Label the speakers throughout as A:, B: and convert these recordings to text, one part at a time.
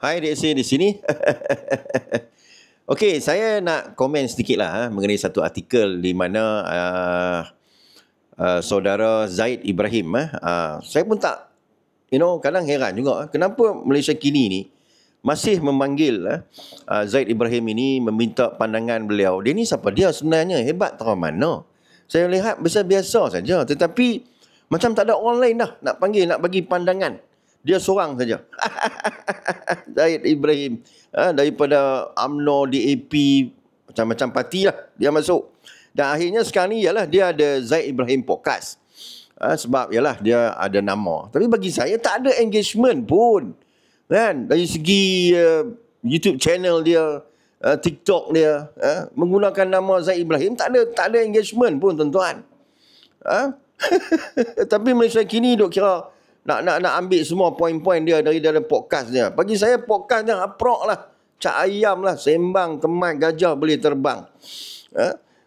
A: Hai Dek di sini. Okey, saya nak komen sedikit lah mengenai satu artikel di mana saudara Zaid Ibrahim. Saya pun tak, kadang heran juga. Kenapa Malaysia kini ni masih memanggil Zaid Ibrahim ini, meminta pandangan beliau. Dia ni siapa dia sebenarnya? Hebat tahu mana? Saya lihat biasa-biasa saja. Tetapi macam tak ada orang lain dah nak panggil, nak bagi pandangan. Dia seorang saja. Zaid Ibrahim. Daripada UMNO, DAP, macam-macam parti lah dia masuk. Dan akhirnya sekarang ni ialah dia ada Zaid Ibrahim Podcast. Sebab ialah dia ada nama. Tapi bagi saya tak ada engagement pun. Kan? Dari segi YouTube channel dia, TikTok dia, menggunakan nama Zaid Ibrahim, tak ada engagement pun tuan-tuan. Tapi Malaysia kini duk kira nak ambil semua poin-poin dia dari dalam podcast dia. Bagi saya podcast dia aprok lah, cak ayam lah, sembang teman gajah boleh terbang.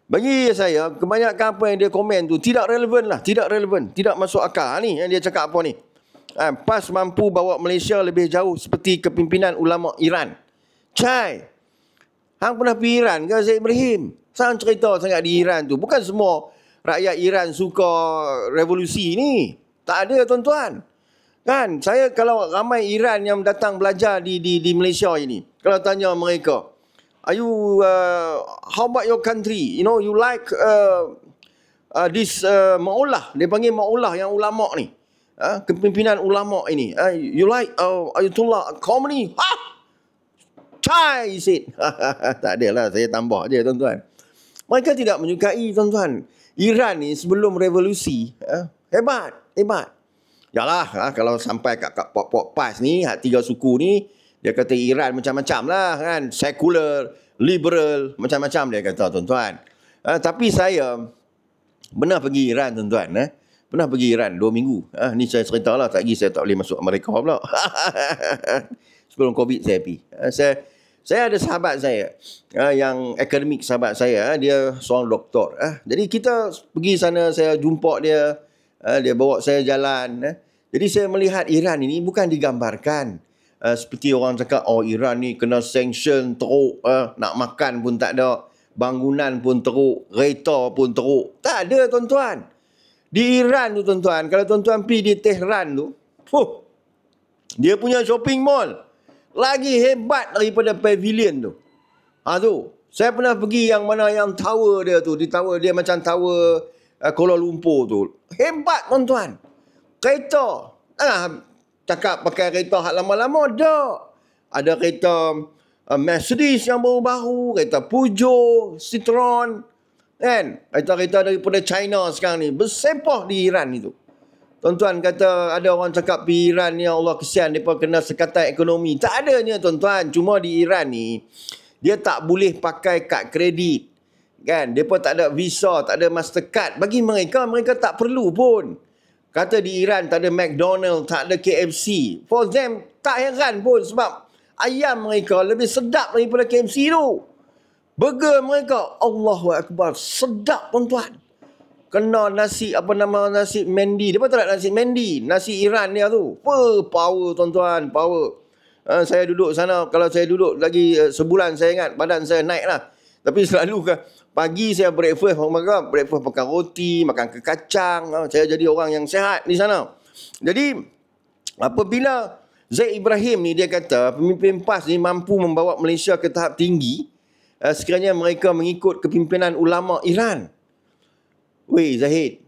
A: Bagi saya kebanyakan apa yang dia komen tu tidak relevan lah, tidak masuk akal. Ni yang dia cakap apa ni? PAS mampu bawa Malaysia lebih jauh seperti kepimpinan ulama Iran. Cai, hang pernah pergi Iran ke Zaid Ibrahim? Sang cerita sangat di Iran tu. Bukan semua rakyat Iran suka revolusi ni. Tak ada tuan-tuan. Kan, saya kalau ramai Iran yang datang belajar di Malaysia ini, kalau tanya mereka, are you how about your country? You like this maulah, dia panggil maulah yang ulama ni. Kepimpinan ulama ini. You like Ayatullah Khomeini? Chai said. Tak adalah, saya tambah je tuan-tuan. Mereka tidak menyukai tuan-tuan. Iran ni sebelum revolusi hebat. Yalah, kalau sampai kat pok-pok PAS ni, hak tiga suku ni, dia kata Iran macam-macam lah kan, sekular, liberal, macam-macam dia kata tuan-tuan. Tapi saya pernah pergi Iran tuan-tuan. Pernah pergi Iran 2 minggu. Ni saya cerita lah, tak lagi saya tak boleh masuk Amerika pula. Sebelum COVID saya pergi. Saya ada sahabat saya, yang akademik sahabat saya, dia seorang doktor. Jadi kita pergi sana, saya jumpa dia, dia bawa saya jalan. Jadi saya melihat Iran ini bukan digambarkan seperti orang cakap, Iran ni kena sanction teruk, nak makan pun tak ada, bangunan pun teruk, kereta pun teruk. Tak ada tuan-tuan. Di Iran tu tuan-tuan, kalau tuan-tuan pergi di Tehran tu, dia punya shopping mall lagi hebat daripada pavilion tu. Tu. Saya pernah pergi yang mana yang tower dia tu, di tower dia macam tower Kuala Lumpur tu. Hebat tuan-tuan. Kereta. Cakap pakai kereta hak lama-lama, dah. Ada kereta Mercedes yang baru-baru, kereta Peugeot, Citroen. Kan? Kereta-kereta daripada China sekarang ni. Bersepah di Iran itu. Tuan-tuan kata ada orang cakap pergi Iran ni, Allah kesian, mereka kena sekatan ekonomi. Tak adanya tuan-tuan. Cuma di Iran ni, dia tak boleh pakai kad kredit. Kan? Mereka tak ada visa, tak ada Mastercard. Bagi mereka tak perlu pun. Kata di Iran tak ada McDonald, tak ada KFC. For them, tak heran pun sebab ayam mereka lebih sedap daripada KFC tu. Burger mereka, Allahu Akbar, sedap tuan-tuan. Kena nasi, nasi Mendi. Dia pun tak ada nasi Mendi. Nasi Iran dia tu. Power tuan-tuan, power. Saya duduk sana, kalau saya duduk lagi sebulan, saya ingat badan saya naik lah. Tapi selalu pagi saya breakfast makan roti, makan kacang. Saya jadi orang yang sihat di sana. Jadi apabila Zaid Ibrahim ni dia kata pemimpin PAS ni mampu membawa Malaysia ke tahap tinggi sekiranya mereka mengikut kepimpinan ulama Iran. Weh Zahid,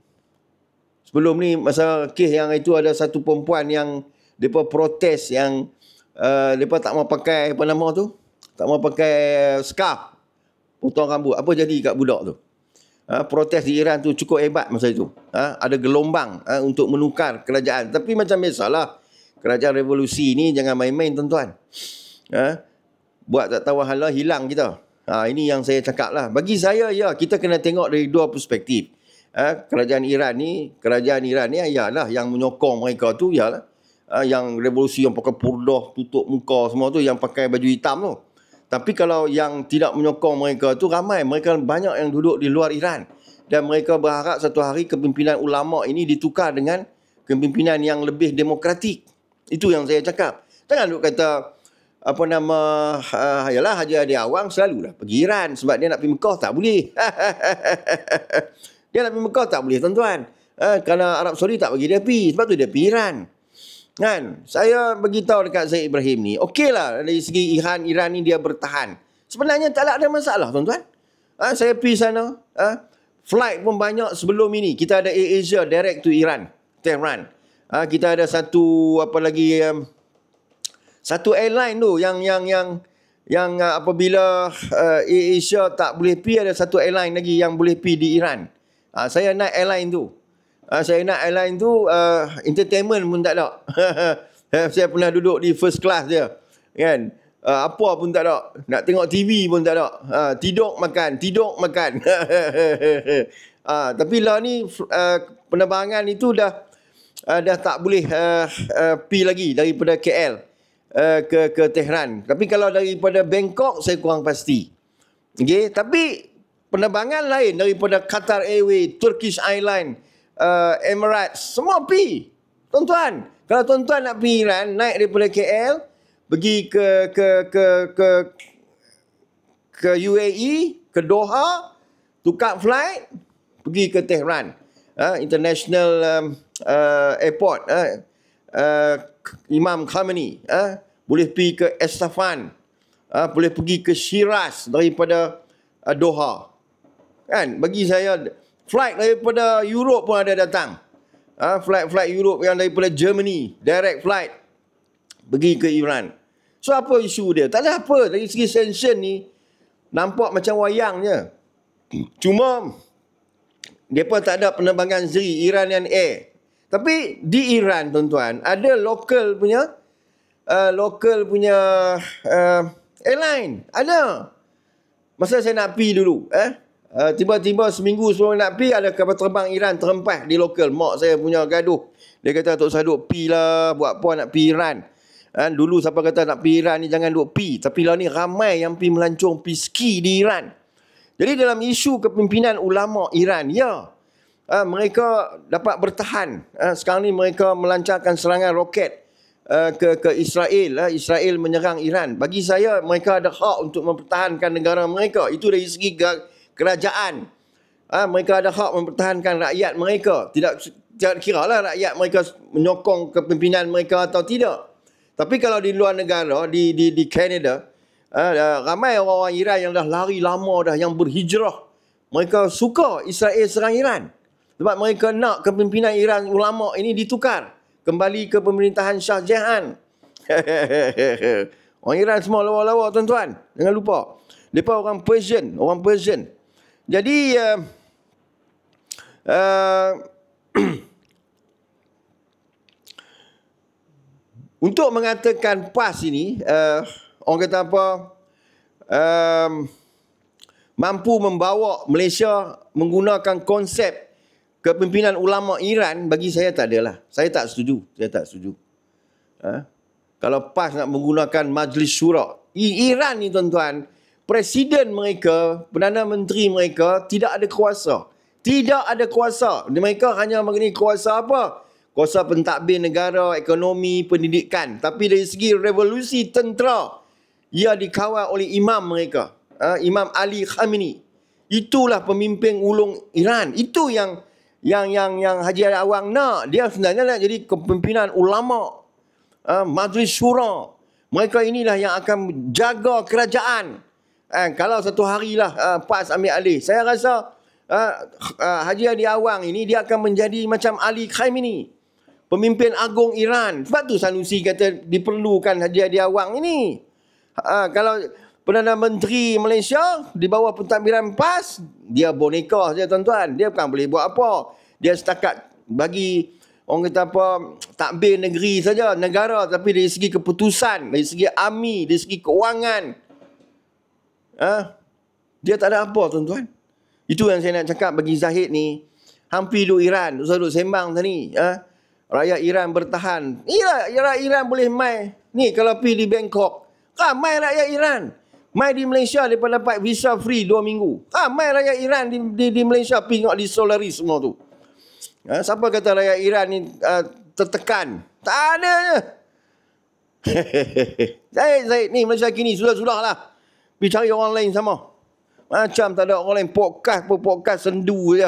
A: sebelum ni masa kes yang itu ada satu perempuan yang depa protes yang depa tak mau pakai tak mau pakai scarf, potong rambut. Apa jadi kat budak tu? Protes di Iran tu cukup hebat masa itu. Ada gelombang untuk menukar kerajaan. Tapi macam biasalah, kerajaan revolusi ni jangan main-main tuan-tuan. Buat tak tahu hala hilang kita. Ini yang saya cakap lah. Bagi saya, kita kena tengok dari dua perspektif. Kerajaan Iran ni ialah yang menyokong mereka tu, ialah yang revolusi yang pakai purdah, tutup muka semua tu, yang pakai baju hitam tu. Tapi kalau yang tidak menyokong mereka tu ramai, mereka banyak yang duduk di luar Iran. Dan mereka berharap satu hari kepimpinan ulama ini ditukar dengan kepimpinan yang lebih demokratik. Itu yang saya cakap. Jangan duk kata apa nama, yalah Haji Hadi Awang selalulah pergi Iran sebab dia nak pergi Mekah tak boleh. Dia nak pergi Mekah tak boleh tuan-tuan. Kerana Arab Saudi tak bagi dia pergi, sebab tu dia pergi Iran. Kan? Saya beritahu dekat Zaid Ibrahim ni, okeylah dari segi Iran ni dia bertahan. Sebenarnya tak ada masalah tuan-tuan. Saya pergi sana, flight pun banyak sebelum ini. Kita ada Air Asia direct to Iran, Tehran. Kita ada satu apa lagi, satu airline tu yang apabila Air Asia tak boleh pergi, ada satu airline lagi yang boleh pergi di Iran. Saya naik airline tu. Entertainment pun tak ada. Saya pernah duduk di first class dia. Kan? Apa pun tak ada. Nak tengok TV pun tak ada. Tidur makan. Tapi lah ni penerbangan itu dah tak boleh pergi lagi daripada KL ke Tehran. Tapi kalau daripada Bangkok saya kurang pasti. Okay? Tapi penerbangan lain daripada Qatar Airways, Turkish Airlines, Emirates, semua pergi. Tuan-tuan, kalau tuan-tuan nak pergi Iran, naik daripada KL, pergi ke UAE, ke Doha, tukar flight, pergi ke Tehran, International Airport, Imam Khamenei, boleh pergi ke Isfahan, boleh pergi ke Shiraz daripada Doha. Kan? Bagi saya, flight daripada Europe pun ada datang. Flight Europe yang daripada Germany, direct flight pergi ke Iran. So apa isu dia? Tak ada apa. Dari segi sanction ni nampak macam wayang je. Cuma depa tak ada penerbangan sendiri, Iranian Air. Tapi di Iran tuan-tuan ada local punya airline. Ada. Masa saya nak pergi dulu, tiba-tiba seminggu sebelum nak pergi, ada kapal terbang Iran terhempas di lokal. Mak saya punya gaduh. Dia kata, Tok Saduk, pergi lah. Buat apa nak pergi Iran? Dulu siapa kata nak pergi Iran ni jangan duk pergi. Tapi lah ni ramai yang pergi melancong, pergi ski di Iran. Jadi dalam isu kepimpinan ulama Iran, mereka dapat bertahan. Sekarang ni mereka melancarkan serangan roket ke Israel. Israel menyerang Iran. Bagi saya, mereka ada hak untuk mempertahankan negara mereka. Itu dari segi kerajaan. Mereka ada hak mempertahankan rakyat mereka. Tidak kira lah rakyat mereka menyokong kepimpinan mereka atau tidak. Tapi kalau di luar negara, di Canada, ramai orang-orang Iran yang dah lari lama dah, yang berhijrah. Mereka suka Israel serang Iran. Sebab mereka nak kepimpinan Iran ulama ini ditukar. Kembali ke pemerintahan Shah Jahan. Orang Iran semua lawa-lawa tuan-tuan. Jangan lupa. Mereka orang Persian. Jadi untuk mengatakan PAS ini, orang kata apa, mampu membawa Malaysia menggunakan konsep kepimpinan ulama Iran, bagi saya tak adalah. Saya tak setuju. Kalau PAS nak menggunakan Majlis Syura, Iran ni tuan-tuan, Presiden mereka, Perdana Menteri mereka tidak ada kuasa. Mereka hanya mengenai kuasa apa? Kuasa pentadbir negara, ekonomi, pendidikan. Tapi dari segi revolusi tentera, ia dikawal oleh imam mereka. Imam Ali Khamenei. Itulah pemimpin ulung Iran. Itu yang Haji Hadi Awang nak. Dia sebenarnya nak jadi kepimpinan ulama. Majlis Syura. Mereka inilah yang akan jaga kerajaan. Kalau satu harilah PAS ambil alih, saya rasa Haji Hadi Awang ini dia akan menjadi macam Ali Khamenei, pemimpin agung Iran. Sebab tu Sanusi kata diperlukan Haji Hadi Awang ini. Kalau Perdana Menteri Malaysia di bawah pentadbiran PAS, dia boneka saja tuan-tuan. Dia bukan boleh buat apa. Dia setakat bagi orang kata apa, takbir negeri saja, negara. Tapi dari segi keputusan, dari segi army, dari segi keuangan, dia tak ada apa tuan-tuan. Itu yang saya nak cakap bagi Zahid ni. Hampir duduk Iran, duduk sembang tadi. Rakyat Iran bertahan. Rakyat Iran boleh mai. Ni kalau pergi di Bangkok, ramai rakyat Iran. Mai di Malaysia daripada dapat visa free 2 minggu. Ramai rakyat Iran di Malaysia pergi tengok di Solaris semua tu. Siapa kata rakyat Iran ni tertekan? Tak ada je. Zaid, ni Malaysia kini sudah lah. Pergi cari orang lain sama. Macam tak ada orang lain podcast sendu je.